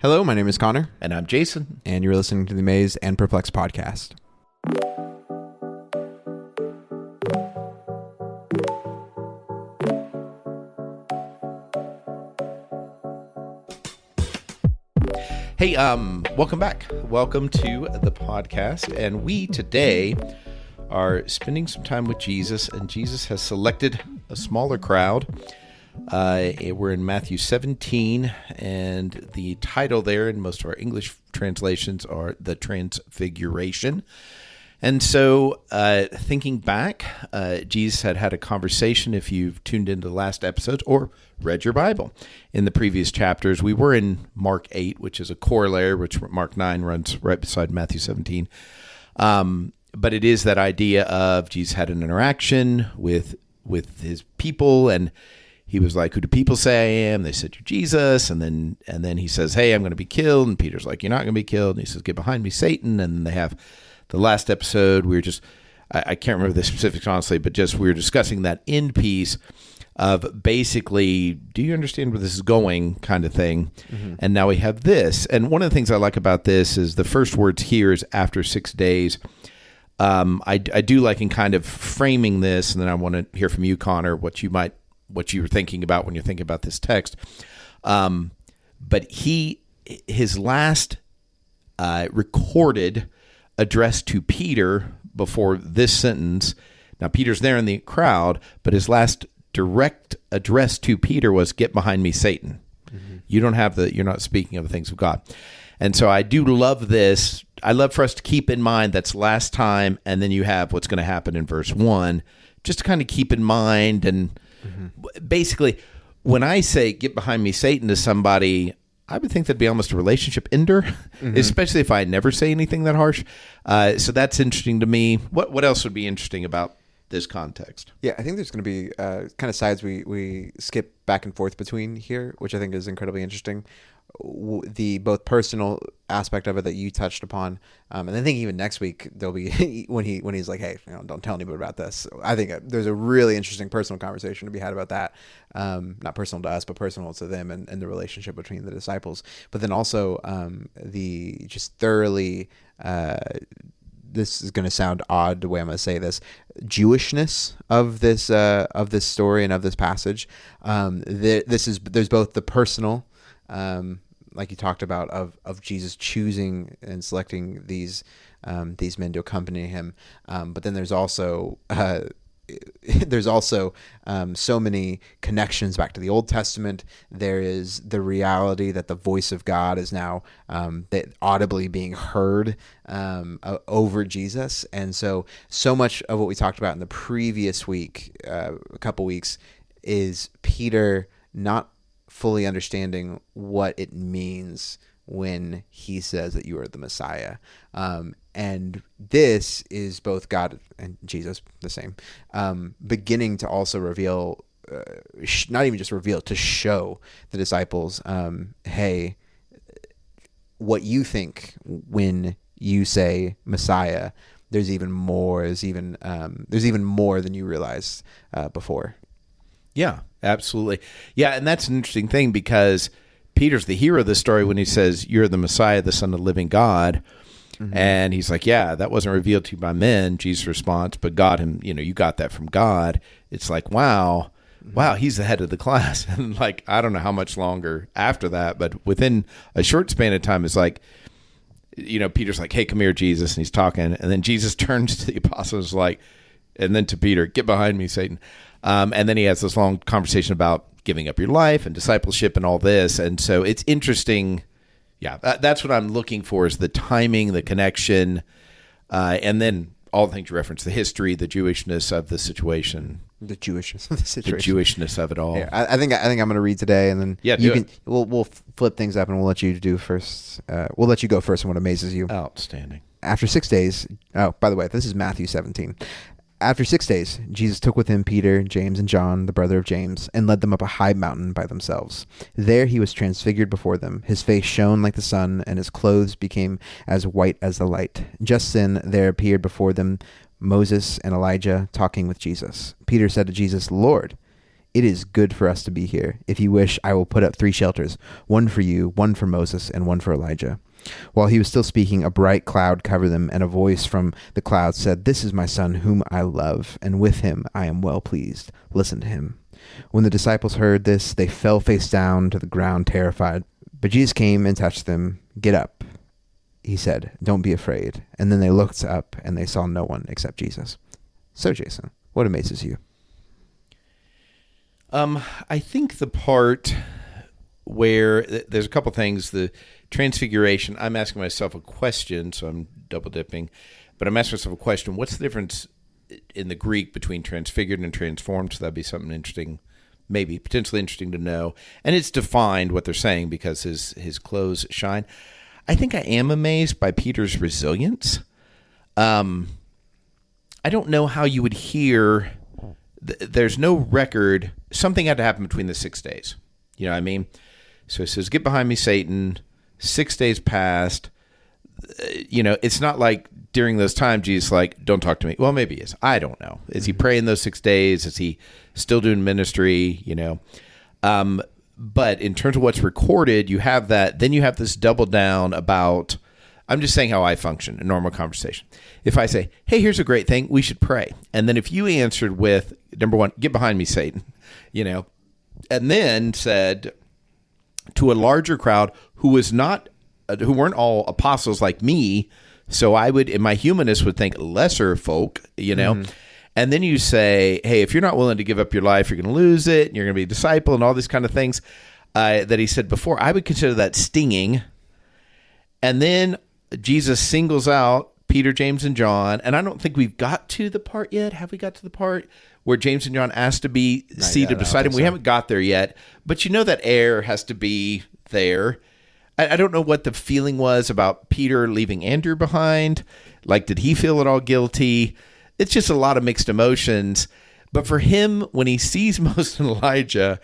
Hello, my name is Connor. And I'm Jason. And you're listening to the Amazed and Perplexed podcast. Hey, welcome back. Welcome to the podcast. And we today are spending some time with Jesus, and Jesus has selected a smaller crowd. We're in Matthew 17, and the title there in most of our English translations are the Transfiguration. And so thinking back, Jesus had a conversation, if you've tuned into the last episodes or read your Bible in the previous chapters. We were in Mark 8, which is a corollary, which Mark 9 runs right beside Matthew 17. But it is that idea of Jesus had an interaction with his people, and he was like, "Who do people say I am?" They said, "You're Jesus." And then he says, "Hey, I'm going to be killed." And Peter's like, "You're not going to be killed." And he says, "Get behind me, Satan." And then they have the last episode. We were just, I can't remember the specifics, honestly, but just we were discussing that end piece of basically, do you understand where this is going kind of thing? Mm-hmm. And now we have this. And one of the things I like about this is the first words here is after 6 days. I do like in kind of framing this, and then I want to hear from you, Connor, what you were thinking about when you're thinking about this text. But his last recorded address to Peter before this sentence. Now, Peter's there in the crowd, but his last direct address to Peter was, "Get behind me, Satan." Mm-hmm. You're not speaking of the things of God. And so I do love this. I love for us to keep in mind that's last time, and then you have what's going to happen in verse 1, just to kind of keep in mind. And basically, when I say "get behind me, Satan" to somebody, I would think that'd be almost a relationship ender, especially if I never say anything that harsh. So that's interesting to me. What else would be interesting about this context? Yeah, I think there's going to be kind of sides we skip back and forth between here, which I think is incredibly interesting. The both personal aspect of it that you touched upon, and I think even next week there'll be when he's like, "Hey, don't tell anybody about this." I think there's a really interesting personal conversation to be had about that, not personal to us, but personal to them and the relationship between the disciples. But then also the just thoroughly. This is going to sound odd the way I'm going to say this, Jewishness of this story and of this passage. There's both the personal, like you talked about, of Jesus choosing and selecting these men to accompany him, but then there's also so many connections back to the Old Testament. There is the reality that the voice of God is now audibly being heard over Jesus. And so much of what we talked about in the previous week, a couple weeks, is Peter not fully understanding what it means when he says that you are the Messiah. And this is both God and Jesus, the same, beginning to also reveal, not even just reveal, to show the disciples, hey, what you think when you say Messiah, there's even more. There's even more than you realized before. Yeah, absolutely. Yeah, and that's an interesting thing because Peter's the hero of the story when he says, "You're the Messiah, the Son of the living God." Mm-hmm. And he's like, "Yeah, that wasn't revealed to you by men," Jesus' response, "but God, you got that from God." It's like, wow, he's the head of the class. And like, I don't know how much longer after that, but within a short span of time, it's like, Peter's like, "Hey, come here, Jesus." And he's talking. And then Jesus turns to the apostles and then to Peter, "Get behind me, Satan." And then he has this long conversation about giving up your life and discipleship and all this. And so it's interesting. Yeah, that's what I'm looking for, is the timing, the connection, and then all the things you reference, the history, the Jewishness of the situation. The Jewishness of the situation. The Jewishness of it all. Yeah, I think I'm going to read today, and then we'll flip things up, and we'll let you do first. We'll let you go first on what amazes you. Outstanding. After 6 days, by the way, this is Matthew 17. After 6 days, Jesus took with him Peter, James, and John, the brother of James, and led them up a high mountain by themselves. There he was transfigured before them. His face shone like the sun, and his clothes became as white as the light. Just then there appeared before them Moses and Elijah talking with Jesus. Peter said to Jesus, "Lord, "It is good for us to be here. If you wish, I will put up 3 shelters, one for you, one for Moses, and one for Elijah." While he was still speaking, a bright cloud covered them, and a voice from the cloud said, "This is my son whom I love, and with him I am well pleased. Listen to him." When the disciples heard this, they fell face down to the ground, terrified. But Jesus came and touched them. "Get up," he said. "Don't be afraid." And then they looked up, and they saw no one except Jesus. So, Jason, what amazes you? I think the part where there's a couple things. The Transfiguration, I'm asking myself a question, so I'm double dipping, but I'm asking myself a question. What's the difference in the Greek between transfigured and transformed? So that'd be something interesting, maybe potentially interesting to know. And it's defined what they're saying because his clothes shine. I think I am amazed by Peter's resilience. I don't know how you would hear. There's no record. Something had to happen between the 6 days. You know what I mean? So it says, "Get behind me, Satan." 6 days passed. It's not like during those times Jesus like, "Don't talk to me." Well, maybe he is. I don't know. Is he praying those 6 days? Is he still doing ministry? But in terms of what's recorded, you have that. Then you have this double down about. I'm just saying how I function in normal conversation. If I say, "Hey, here's a great thing, we should pray," and then if you answered with number 1, "Get behind me, Satan," and then said to a larger crowd who weren't all apostles like me, so I would, in my humanness, would think lesser folk, and then you say, "Hey, if you're not willing to give up your life, you're going to lose it, and you're going to be a disciple," and all these kind of things that he said before, I would consider that stinging. And then Jesus singles out Peter, James, and John, and I don't think we've got to the part yet. Have we got to the part where James and John asked to be seated beside him? We haven't got there yet, but that air has to be there. I don't know what the feeling was about Peter leaving Andrew behind. Like, did he feel at all guilty? It's just a lot of mixed emotions. But for him, when he sees Moses and Elijah,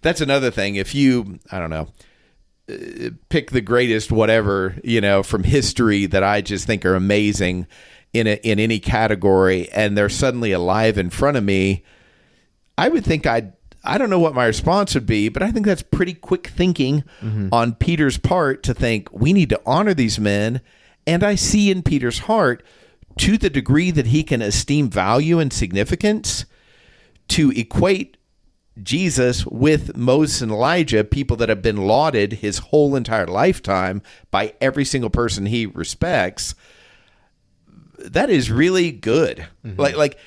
that's another thing. If you, I don't know, pick the greatest whatever, from history that I just think are amazing in any category, and they're suddenly alive in front of me, I would think I don't know what my response would be, but I think that's pretty quick thinking on Peter's part to think we need to honor these men. And I see in Peter's heart, to the degree that he can esteem value and significance, to equate Jesus with Moses and Elijah, people that have been lauded his whole entire lifetime by every single person he respects. That is really good. Like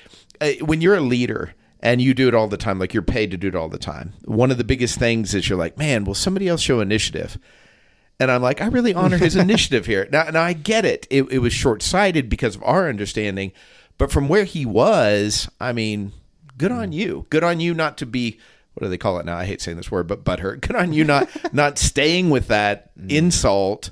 when you're a leader and you do it all the time, like you're paid to do it all the time, one of the biggest things is you're like, "Man, will somebody else show initiative?" And I'm like, I really honor his initiative here. Now I get it. It was short-sighted because of our understanding, but from where he was, I mean, good on you. Good on you not to be, what do they call it now? I hate saying this word, but butthurt. Good on you not staying with that insult.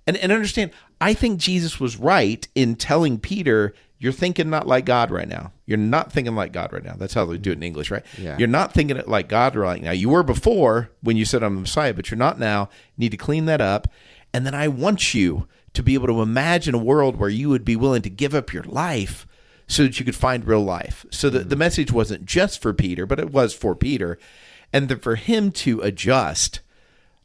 And understand, I think Jesus was right in telling Peter, "You're thinking not like God right now. You're not thinking like God right now." That's how they do it in English, right? Yeah. You're not thinking it like God right now. You were before when you said I'm the Messiah, but you're not now. You need to clean that up. And then I want you to be able to imagine a world where you would be willing to give up your life so that you could find real life. So the message wasn't just for Peter, but it was for Peter. And for him to adjust,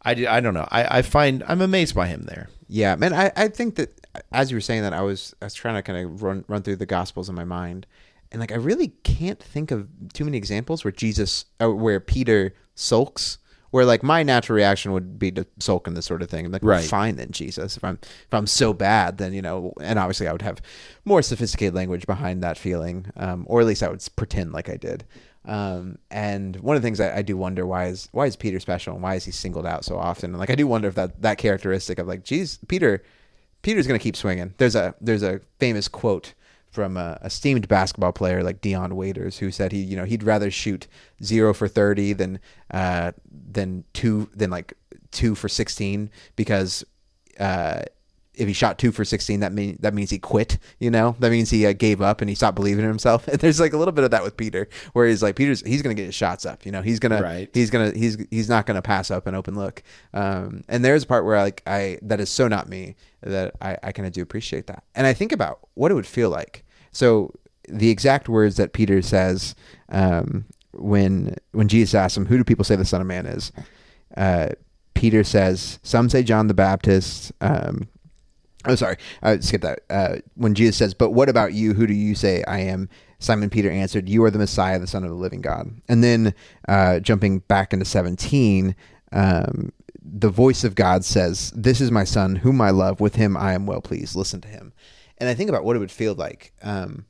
I don't know. I'm amazed by him there. Yeah, man, I think that as you were saying that, I was trying to kind of run through the Gospels in my mind, and like I really can't think of too many examples where Peter sulks. Where like my natural reaction would be to sulk in this sort of thing. I'm like, right. Fine then, Jesus. If I'm so bad, then and obviously I would have more sophisticated language behind that feeling, or at least I would pretend like I did. And one of the things I do wonder, why is Peter special, and why is he singled out so often? And like I do wonder if that characteristic of like, geez, Peter's going to keep swinging. There's a famous quote from a esteemed basketball player like Dion Waiters, who said he'd rather shoot 0 for 30 than 2 for 16, because if he shot 2 for 16, that means he quit. That means he gave up and he stopped believing in himself. And there's like a little bit of that with Peter, where he's like, he's gonna get his shots up. He's not gonna pass up an open look. And there's a part where that is so not me, that I kind of do appreciate that. And I think about what it would feel like. So the exact words that Peter says, when Jesus asks him, "Who do people say the Son of Man is?" Peter says, "Some say John the Baptist." Oh, sorry, I skipped that. When Jesus says, "But what about you? Who do you say I am?" Simon Peter answered, "You are the Messiah, the Son of the living God." And then jumping back into 17, the voice of God says, "This is my son whom I love. With him I am well pleased. Listen to him." And I think about what it would feel like.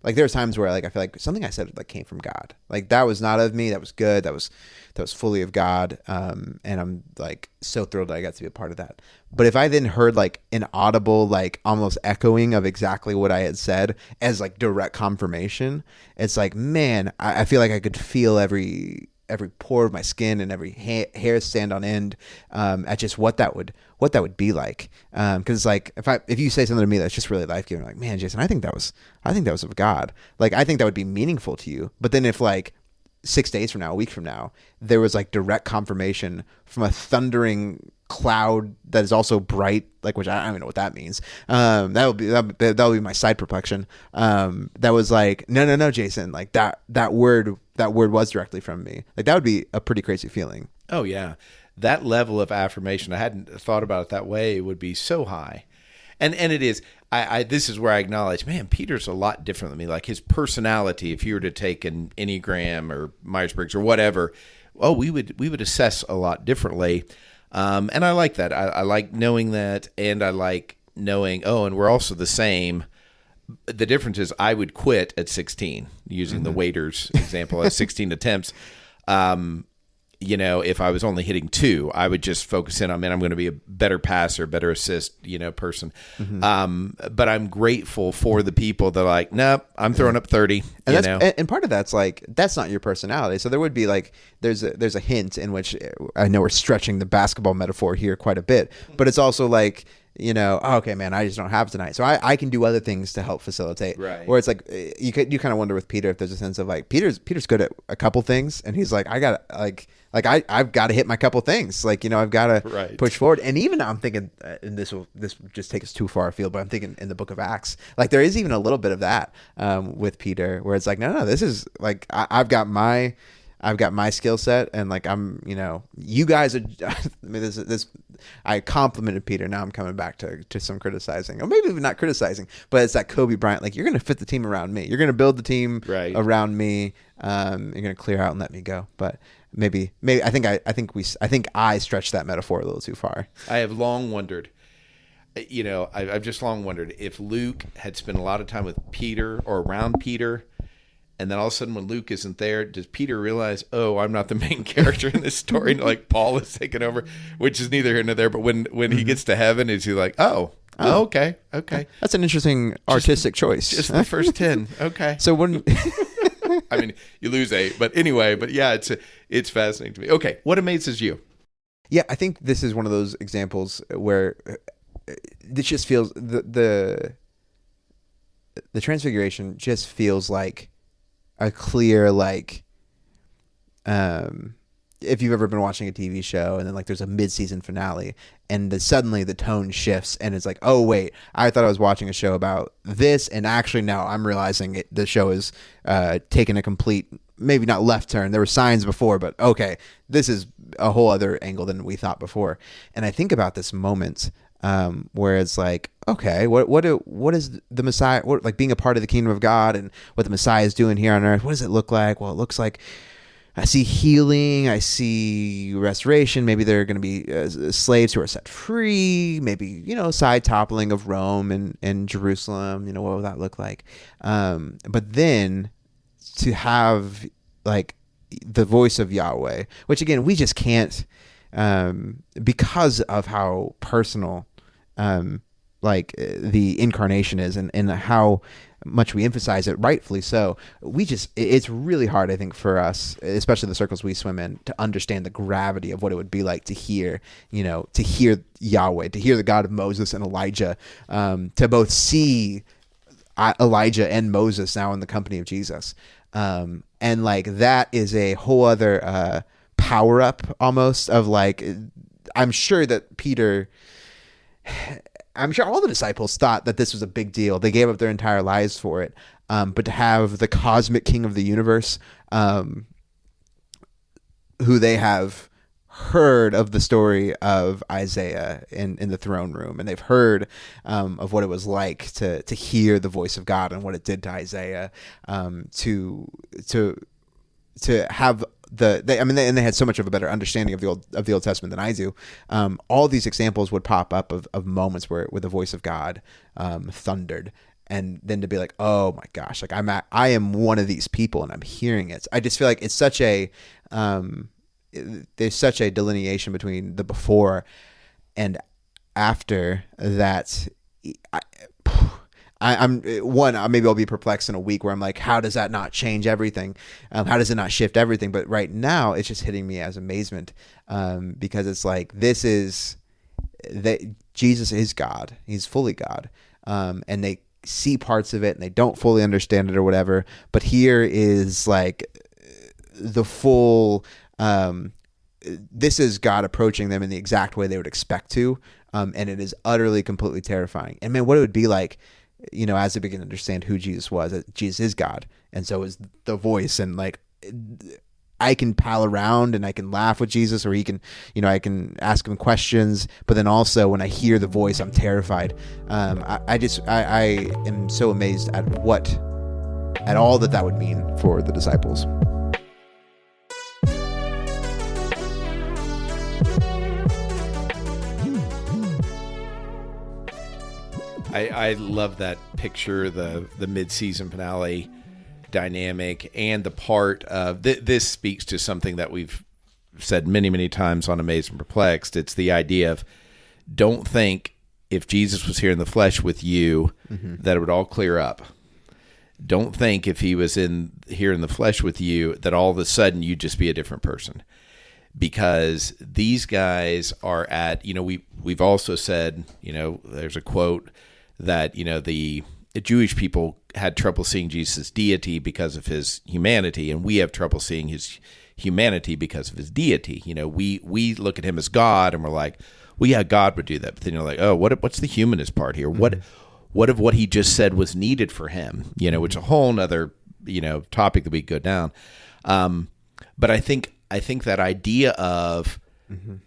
Like there are times where like I feel like something I said like came from God. Like that was not of me. That was good. That was fully of God. And I'm like so thrilled that I got to be a part of that. But if I then heard like an audible, like almost echoing of exactly what I had said as like direct confirmation, it's like, man, I feel like I could feel every pore of my skin and every hair stand on end at just what that would be like. Because like if you say something to me that's just really life giving, like, man, Jason, I think that was of God. Like I think that would be meaningful to you. But then if like 6 days from now, a week from now, there was like direct confirmation from a thundering cloud that is also bright, like, which I don't even know what that means. That'll be my side perplexion. That was like, no, Jason, like that word was directly from me. Like that would be a pretty crazy feeling. Oh yeah. That level of affirmation, I hadn't thought about it that way, would be so high. And it is. I this is where I acknowledge, man, Peter's a lot different than me. Like his personality, if you were to take an Enneagram or Myers-Briggs or whatever, we would assess a lot differently. And I like that. I like knowing that, and I like knowing, and we're also the same. The difference is I would quit at 16, using the waiter's example, at 16 attempts. If I was only hitting 2, I would just focus in on, man, I'm going to be a better passer, better assist, person. But I'm grateful for the people that are like, nope, I'm throwing up 30. And part of that's like, that's not your personality. So there would be like, there's a hint in which I know we're stretching the basketball metaphor here quite a bit, but it's also like, okay, man, I just don't have tonight. So I can do other things to help facilitate. Right. Where it's like, you kind of wonder with Peter if there's a sense of like, Peter's good at a couple things. And he's like, I've got to hit my couple things. Like, I've got to push forward. And even now I'm thinking, and this will just take us too far afield, but I'm thinking in the book of Acts, like there is even a little bit of that with Peter, where it's like, no, this is like, I've got my skill set, and like you guys are. I mean, this. I complimented Peter. Now I'm coming back to some criticizing, or maybe even not criticizing, but it's that Kobe Bryant. Like, you're going to fit the team around me. You're going to build the team around me. You're going to clear out and let me go. But maybe I think I stretched that metaphor a little too far. I have long wondered. I've just long wondered if Luke had spent a lot of time with Peter or around Peter. And then all of a sudden, when Luke isn't there, does Peter realize, I'm not the main character in this story? Like Paul is taking over, which is neither here nor there. But when he gets to heaven, is he like, okay. That's an interesting artistic choice. Just the first 10. Okay. So when, I mean, you lose 8, but anyway, yeah, it's fascinating to me. Okay. What amazes you? Yeah, I think this is one of those examples where this just feels the Transfiguration just feels like a clear, like, if you've ever been watching a TV show and then like there's a mid-season finale and then suddenly the tone shifts and it's like, oh wait, I thought I was watching a show about this, and actually now I'm realizing the show is taking a complete, maybe not left turn. There were signs before, but okay, this is a whole other angle than we thought before. And I think about this moment where it's like, okay, what is the Messiah, like being a part of the kingdom of God and what the Messiah is doing here on earth? What does it look like? Well, it looks like I see healing, I see restoration. Maybe there are going to be slaves who are set free. Maybe, side toppling of Rome and Jerusalem. What will that look like? But then to have like the voice of Yahweh, which again, we just can't, because of how personal the incarnation is and how much we emphasize it, rightfully so. It's really hard, I think, for us, especially the circles we swim in, to understand the gravity of what it would be like to hear Yahweh, to hear the God of Moses and Elijah, to both see Elijah and Moses now in the company of Jesus. And like, that is a whole other, power up almost of like, I'm sure all the disciples thought that this was a big deal. They gave up their entire lives for it. But to have the cosmic king of the universe who they have heard of the story of Isaiah in the throne room, and they've heard of what it was like to hear the voice of God and what it did to Isaiah, to have they had so much of a better understanding of the Old Testament than I do. All these examples would pop up of moments where the voice of God thundered, and then to be like, oh my gosh, like I am one of these people and I'm hearing it. I just feel like it's such a there's such a delineation between the before and after that. Maybe I'll be perplexed in a week where I'm like, how does that not change everything? How does it not shift everything? But right now it's just hitting me as amazement, because it's like, Jesus is God. He's fully God. And they see parts of it and they don't fully understand it or whatever. But here is like the full, this is God approaching them in the exact way they would expect to. And it is utterly, completely terrifying. And man, what it would be like, as they begin to understand who Jesus was, that Jesus is God. And so is the voice. And like, I can pal around and I can laugh with Jesus, or he can, I can ask him questions. But then also when I hear the voice, I'm terrified. I am so amazed at all that would mean for the disciples. I love that picture, the mid-season finale dynamic, and the part of this speaks to something that we've said many, many times on Amazed and Perplexed. It's the idea of, don't think if Jesus was here in the flesh with you, that it would all clear up. Don't think if he was here in the flesh with you that all of a sudden you'd just be a different person. Because these guys are at, we've also said, there's a quote that, the Jewish people had trouble seeing Jesus' deity because of his humanity, and we have trouble seeing his humanity because of his deity. We look at him as God, and we're like, well, yeah, God would do that. But then you're like, oh, what's the humanist part here? What of what he just said was needed for him? Which is a whole nother, topic that we go down. But I think that idea of,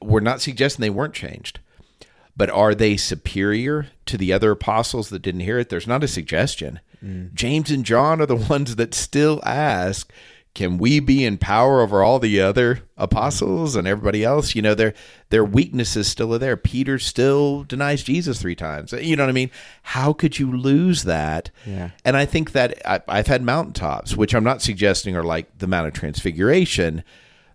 we're not suggesting they weren't changed, but are they superior to the other apostles that didn't hear it? There's not a suggestion. James and John are the ones that still ask, can we be in power over all the other apostles and everybody else? Their weaknesses still are there. Peter still denies Jesus 3 times. You know what I mean? How could you lose that? Yeah. And I think that I've had mountaintops, which I'm not suggesting are like the Mount of Transfiguration.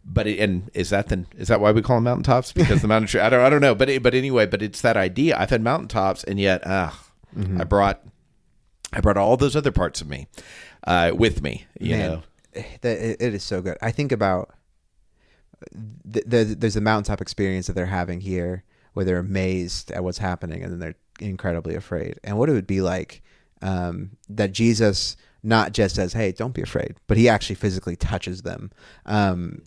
But is that why we call them mountaintops? Because the mountain, I don't know. But anyway, it's that idea. I've had mountaintops, and yet I brought all those other parts of me with me. You know, it is so good. I think about there's a mountaintop experience that they're having here, where they're amazed at what's happening, and then they're incredibly afraid. And what it would be like that Jesus not just says, hey, don't be afraid, but he actually physically touches them.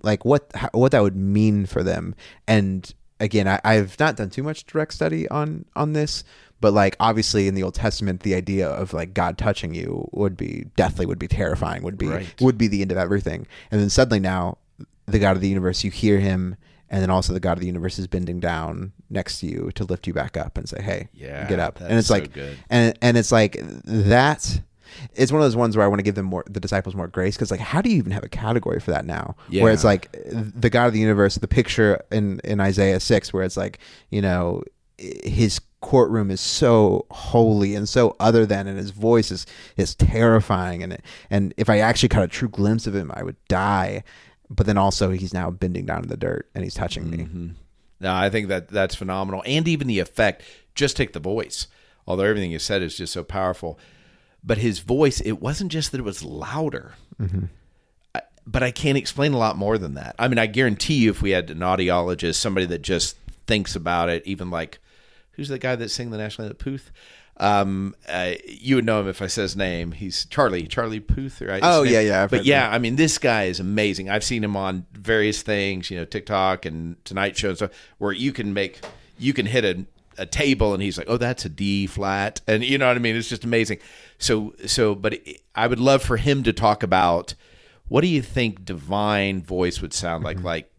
Like what that would mean for them. And again, I've not done too much direct study on this, but like obviously in the Old Testament, the idea of like God touching you would be terrifying, would be the end of everything. And then suddenly now the God of the universe, you hear him, and then also the God of the universe is bending down next to you to lift you back up and say, hey, get up. And it's so like, good. And it's like that. It's one of those ones where I want to give the disciples more grace, because like, how do you even have a category for that now? Yeah. Where it's like the God of the universe, the picture in Isaiah 6, where it's like, his courtroom is so holy and so other than, and his voice is terrifying, and if I actually caught a true glimpse of him, I would die. But then also he's now bending down in the dirt and he's touching me. No, I think that's phenomenal, and even the effect. Just take the voice, although everything you said is just so powerful. But his voice, it wasn't just that it was louder, but I can't explain a lot more than that. I mean, I guarantee you, if we had an audiologist, somebody that just thinks about it, even like, who's the guy that sang the national anthem, Puth? You would know him if I said his name. He's Charlie Puth, right? Oh, yeah. But yeah, I mean, this guy is amazing. I've seen him on various things, TikTok and Tonight Show and stuff, where you can hit a table and he's like, oh, that's a D flat. And you know what I mean? It's just amazing. But I would love for him to talk about, what do you think divine voice would sound like? Like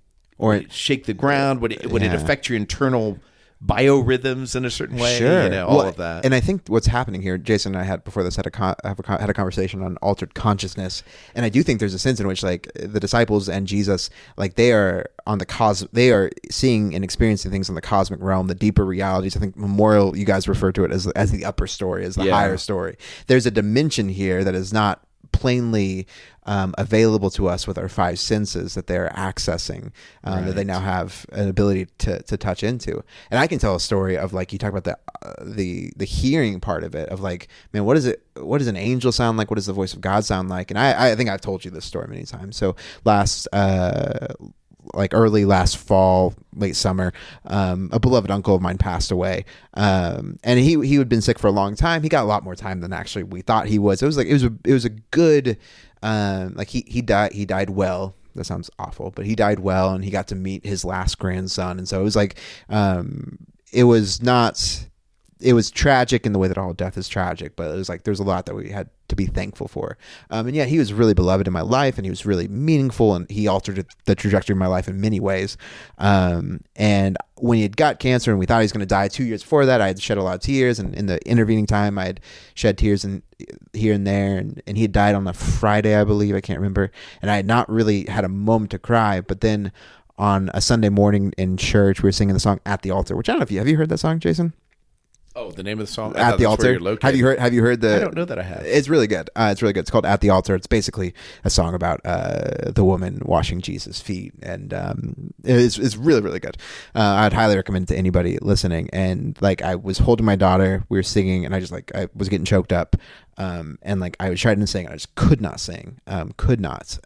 Or would it shake the ground? Would it affect your internal biorhythms in a certain way? Sure. All of that. And I think what's happening here, Jason and I had before this had a conversation on altered consciousness, and I do think there's a sense in which like the disciples and Jesus, like they are they are seeing and experiencing things in the cosmic realm, the deeper realities. I think Memorial, you guys refer to it as the upper story, as the higher story. There's a dimension here that is not plainly available to us with our five senses that they're accessing, that they now have an ability to touch into. And I can tell a story of like, you talk about the hearing part of it, of like, man, what does an angel sound like? What does the voice of God sound like? And I think I've told you this story many times. So early last fall, late summer, a beloved uncle of mine passed away. And he had been sick for a long time. He got a lot more time than actually we thought he was. It was a good, he died well. That sounds awful, but he died well, and he got to meet his last grandson. And so it was like, it was tragic in the way that all death is tragic, but it was like, there's a lot that we had to be thankful for. And yeah, he was really beloved in my life, and he was really meaningful, and he altered the trajectory of my life in many ways. And when he had got cancer and we thought he was going to die 2 years before that, I had shed a lot of tears, and in the intervening time I had shed tears here and there, and he had died on a Friday, I believe, I can't remember. And I had not really had a moment to cry, but then on a Sunday morning in church, we were singing the song At the Altar, which I don't know have you heard that song, Jason? Oh, the name of the song? At the Altar. Have you heard the? I don't know that I have. It's really good. It's called At the Altar. It's basically a song about the woman washing Jesus' feet, and it's really, really good. I'd highly recommend it to anybody listening. And like, I was holding my daughter, we were singing, and I was getting choked up. And like, I was trying to sing, and I just could not sing, could not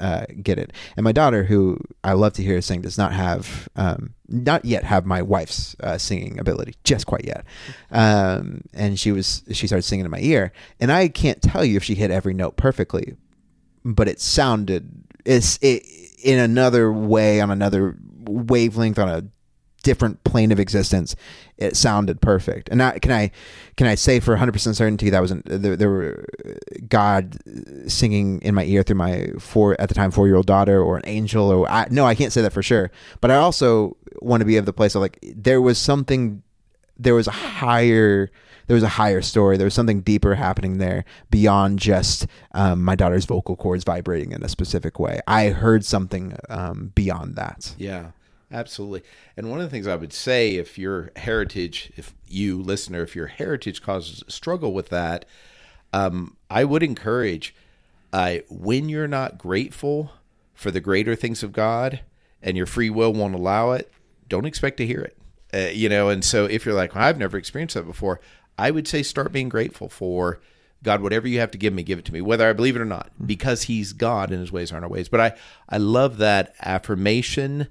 get it. And my daughter, who I love to hear sing, does not yet have my wife's singing ability, just quite yet. And she started singing in my ear, and I can't tell you if she hit every note perfectly, but it sounded in another way, on another wavelength, on a different plane of existence. It sounded perfect. And can I say for 100% certainty that wasn't there were God singing in my ear through my at the time 4-year-old daughter, or an angel, or I can't say that for sure. But I also want to be of the place of like, there was a higher story. There was something deeper happening there beyond just my daughter's vocal cords vibrating in a specific way. I heard something beyond that. Yeah. Absolutely. And one of the things I would say, if your heritage causes struggle with that, I would encourage, when you're not grateful for the greater things of God and your free will won't allow it, don't expect to hear it. And so if you're like, well, I've never experienced that before, I would say start being grateful for God. Whatever you have to give me, give it to me, whether I believe it or not, because He's God and His ways aren't our ways. But I love that affirmation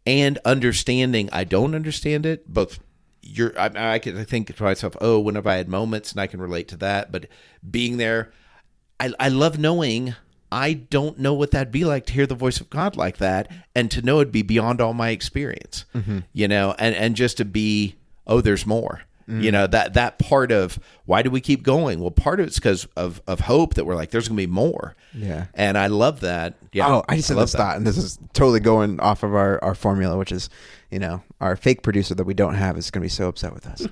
and understanding. I don't understand it, but I think to myself, oh, when have I had moments, and I can relate to that. But being there, I love knowing I don't know what that'd be like to hear the voice of God like that, and to know it'd be beyond all my experience, and just to be, oh, there's more. That part of why do we keep going? Well, part of it's because of hope, that we're like, there's going to be more. Yeah. And I love that. Yeah. Oh, I just had this thought, and this is totally going off of our formula, which is, our fake producer that we don't have is going to be so upset with us.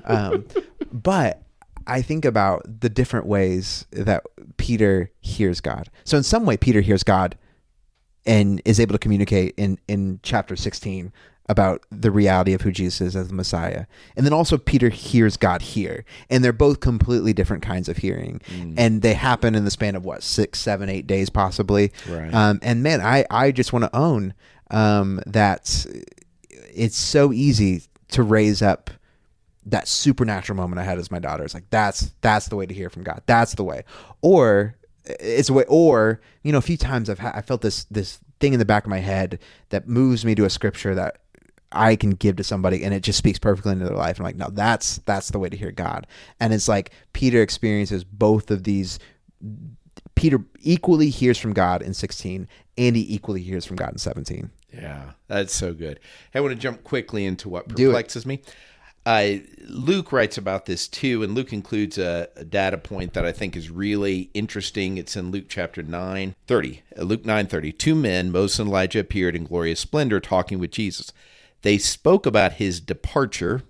But I think about the different ways that Peter hears God. So in some way, Peter hears God and is able to communicate in chapter 16 about the reality of who Jesus is as the Messiah. And then also Peter hears God here. And they're both completely different kinds of hearing. And they happen in the span of 6, 7, 8 days possibly. Right. And man, I just want to own that it's so easy to raise up that supernatural moment I had as my daughter. It's like, that's the way to hear from God. That's the way. Or it's a way, or, a few times I felt this thing in the back of my head that moves me to a scripture that I can give to somebody, and it just speaks perfectly into their life. I'm like, no, that's the way to hear God. And it's like Peter experiences both of these. Peter equally hears from God in 16, and he equally hears from God in 17. Yeah, that's so good. Hey, I want to jump quickly into what perplexes me. Luke writes about this too, and Luke includes a data point that I think is really interesting. It's in Luke chapter 9:30. Luke 9:30. Two men, Moses and Elijah, appeared in glorious splendor talking with Jesus. They spoke about his departure,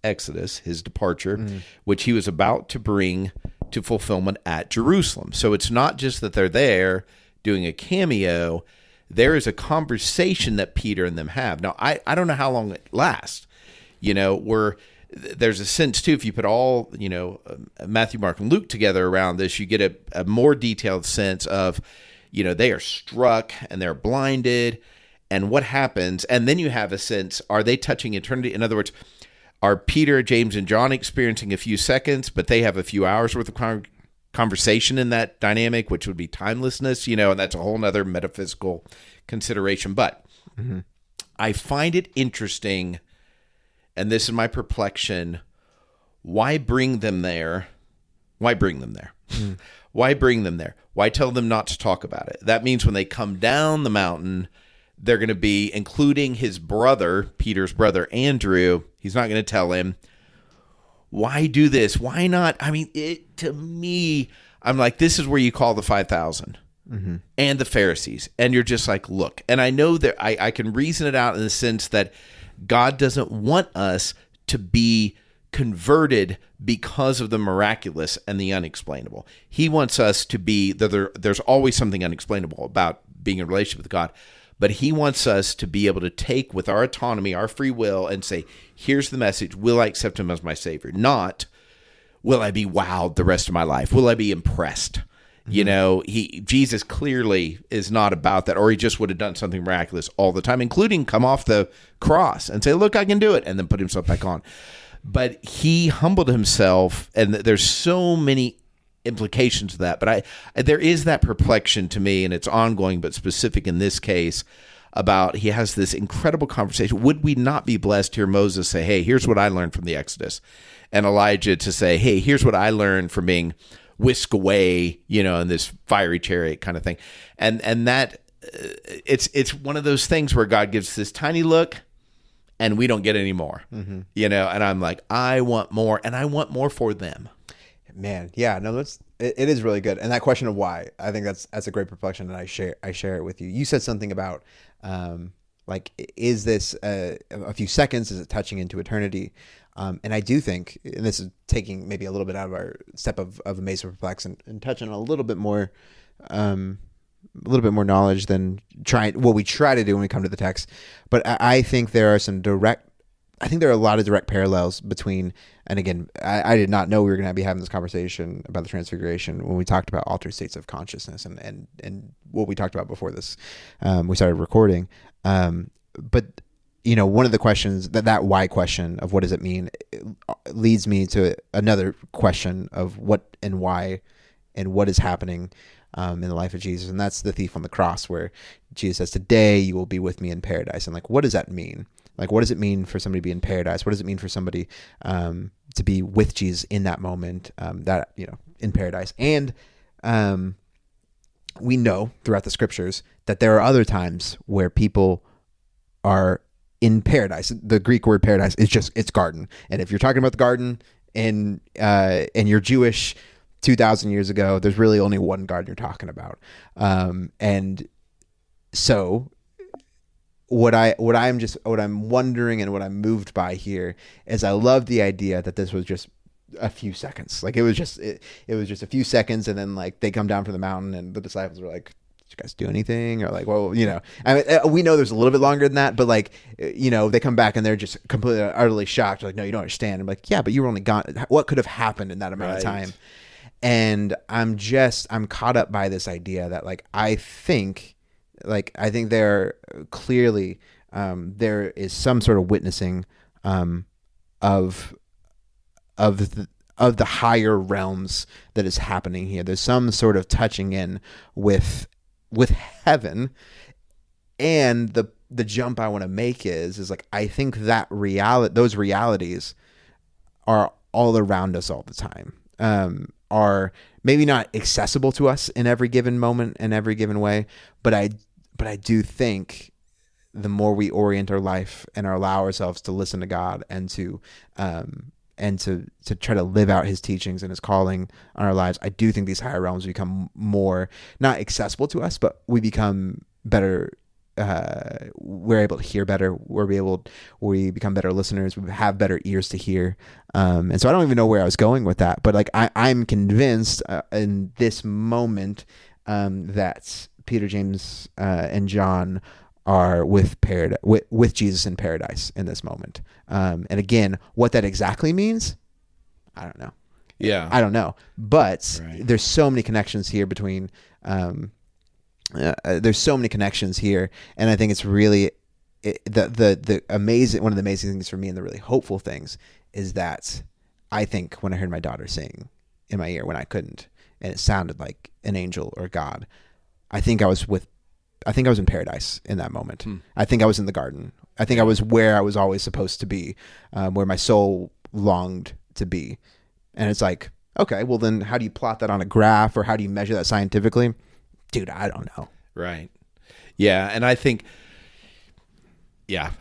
Exodus, his departure, which he was about to bring to fulfillment at Jerusalem. So it's not just that they're there doing a cameo. There is a conversation that Peter and them have. Now, I don't know how long it lasts. There's a sense, too, if you put all, Matthew, Mark, and Luke together around this, you get a more detailed sense of, they are struck and they're blinded and what happens. And then you have a sense, are they touching eternity? In other words, are Peter, James, and John experiencing a few seconds, but they have a few hours worth of conversation in that dynamic, which would be timelessness, and that's a whole nother metaphysical consideration. But I find it interesting, and this is my perplexion, why bring them there? Why bring them there? Why bring them there? Why tell them not to talk about it? That means when they come down the mountain, they're going to be, including his brother, Peter's brother, Andrew. He's not going to tell him. Why do this? Why not? I mean, to me, I'm like, this is where you call the 5,000 and the Pharisees. And you're just like, look. And I know that I can reason it out in the sense that God doesn't want us to be converted because of the miraculous and the unexplainable. He wants us to be, there's always something unexplainable about being in a relationship with God. But he wants us to be able to take with our autonomy, our free will, and say, here's the message. Will I accept him as my Savior? Not, will I be wowed the rest of my life? Will I be impressed? Jesus clearly is not about that, or he just would have done something miraculous all the time, including come off the cross and say, look, I can do it, and then put himself back on. But he humbled himself, and there's so many implications of that, but there is that perplexion to me, and it's ongoing but specific in this case, about he has this incredible conversation. Would we not be blessed to hear Moses say, hey, here's what I learned from the Exodus, and Elijah to say, hey, here's what I learned from being whisked away, in this fiery chariot kind of thing, and that it's one of those things where God gives this tiny look and we don't get any more, and I'm like, I want more, and I want more for them. Man, yeah, no, it is really good. And that question of why, I think that's a great perplexion, and I share it with you. You said something about is this a few seconds? Is it touching into eternity? And I do think, and this is taking maybe a little bit out of our step of amazed and perplexed, and touching on a little bit more knowledge than what we try to do when we come to the text. But I think there are a lot of direct parallels between, and again, I did not know we were going to be having this conversation about the Transfiguration when we talked about altered states of consciousness and what we talked about before this, we started recording. But one of the questions, that why question of what does it mean, leads me to another question of what and why and what is happening in the life of Jesus. And that's the thief on the cross, where Jesus says, today you will be with me in paradise. And what does that mean? What does it mean for somebody to be in paradise? What does it mean for somebody to be with Jesus in that moment, in paradise? And we know throughout the scriptures that there are other times where people are in paradise. The Greek word paradise is it's garden. And if you're talking about the garden and you're Jewish 2,000 years ago, there's really only one garden you're talking about. And so what I'm wondering and what I'm moved by here is I love the idea that this was just a few seconds. It was just a few seconds, and then they come down from the mountain and the disciples were like, did you guys do anything? Or I mean, we know there's a little bit longer than that, but they come back and they're just completely utterly shocked. Like, no, you don't understand. I'm like, yeah, but you were only gone. What could have happened in that amount of time? And I'm caught up by this idea that I think there clearly there is some sort of witnessing of the higher realms that is happening here. There's some sort of touching in with heaven, and the jump I want to make is I think that those realities are all around us all the time. Are maybe not accessible to us in every given moment, in every given way, but I do think the more we orient our life and allow ourselves to listen to God and to try to live out his teachings and his calling on our lives, I do think these higher realms become more, not accessible to us, but we become better. We're able to hear better. We become better listeners. We have better ears to hear. And so I don't even know where I was going with that, but like I'm convinced in this moment that Peter, James, and John are with Jesus in paradise in this moment. And again, what that exactly means, I don't know. Yeah, I don't know. But there's so many connections here between. There's so many connections here, and I think it's really the amazing. One of the amazing things for me, and the really hopeful things, is that I think when I heard my daughter sing in my ear when I couldn't, and it sounded like an angel or God, I think I was in paradise in that moment. I think I was in the garden. I think I was where I was always supposed to be, where my soul longed to be. And it's like, okay, well then how do you plot that on a graph, or how do you measure that scientifically? Dude, I don't know. Right. Yeah. And I think,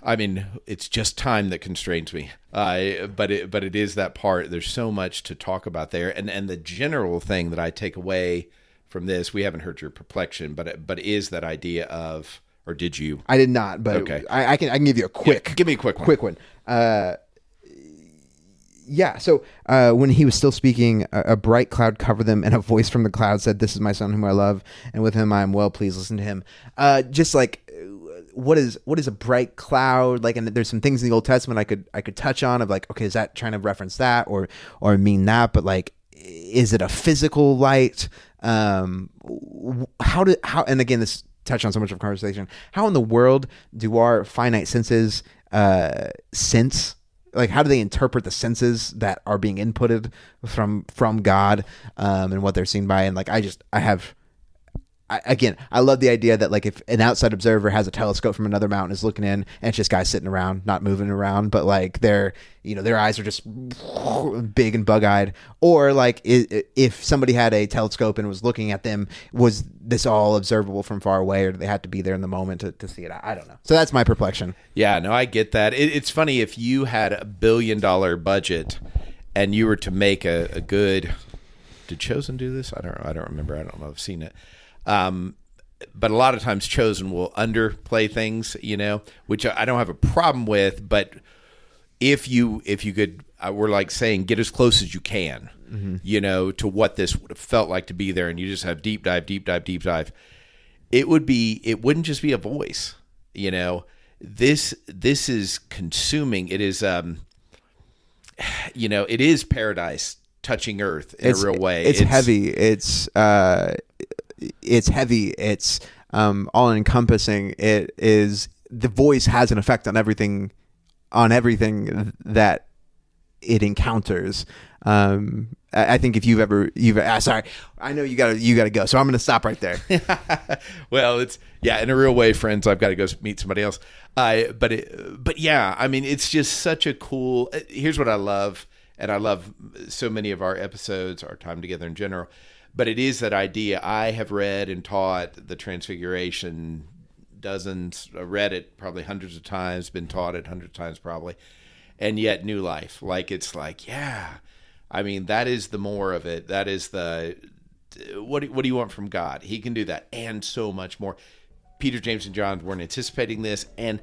I mean, it's just time that constrains me. But it is that part. There's so much to talk about there. And the general thing that I take away from this, we haven't heard your perplexion, but is that idea of, or did you? I did not, but okay. I can give you a quick. Yeah, give me a quick one. Quick one. So when he was still speaking, a bright cloud covered them, and a voice from the cloud said, "This is my son whom I love, and with him I am well pleased. Listen to him." Just like, what is a bright cloud? Like, and there's some things in the Old Testament I could touch on of like, okay, is that trying to reference that or mean that? But like, is it a physical light? And again, this touched on so much of conversation. How in the world do our finite senses sense? Like, how do they interpret the senses that are being inputted from God, and what they're seen by? And like, I love the idea that like if an outside observer has a telescope from another mountain, is looking in, and it's just guys sitting around, not moving around, but like their eyes are just big and bug-eyed. Or like if somebody had a telescope and was looking at them, was this all observable from far away, or do they have to be there in the moment to see it? I don't know. So that's my perplexion. Yeah, no, I get that. It's funny, if you had $1 billion budget and you were to make a good, did Chosen do this? I don't remember. I don't know if I've seen it. But a lot of times Chosen will underplay things, which I don't have a problem with. But if you could, we're like saying, get as close as you can, to what this would have felt like to be there, and you just have deep dive. It wouldn't just be a voice, This is consuming. It is, it is paradise touching earth in a real way. It's heavy. It's heavy. It's all encompassing. It is, the voice has an effect on everything that it encounters. I think if you've sorry, I know you gotta go, so I'm gonna stop right there. Well, it's in a real way, friends, I've got to go meet somebody else. But yeah, I mean, it's just such a cool. Here's what I love, and I love so many of our episodes, our time together in general. But it is that idea. I have read and taught the Transfiguration dozens, read it probably hundreds of times, been taught it hundreds of times probably, and yet new life. Like, it's like, I mean, that is the more of it. That is the, what do you want from God? He can do that and so much more. Peter, James, and John weren't anticipating this. And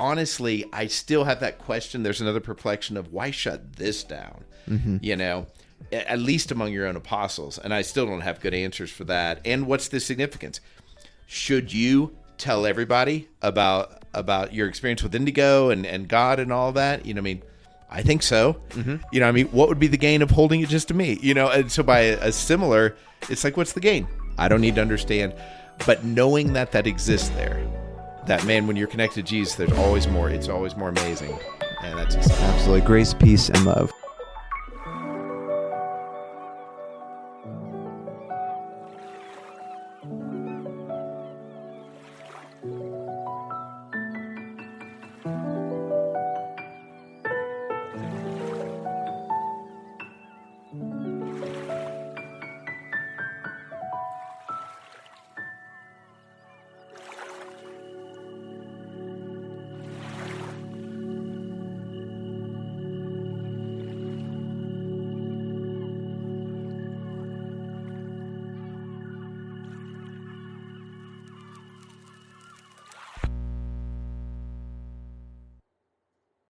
honestly, I still have that question. There's another perplexion of why shut this down, at least among your own apostles. And I still don't have good answers for that. And what's the significance? Should you tell everybody about your experience with Indigo and God and all that? I think so. What would be the gain of holding it just to me? And so by a similar, it's like, what's the gain? I don't need to understand. But knowing that exists there, that, man, when you're connected to Jesus, there's always more. It's always more amazing. And that's exciting. Absolutely. Grace, peace, and love.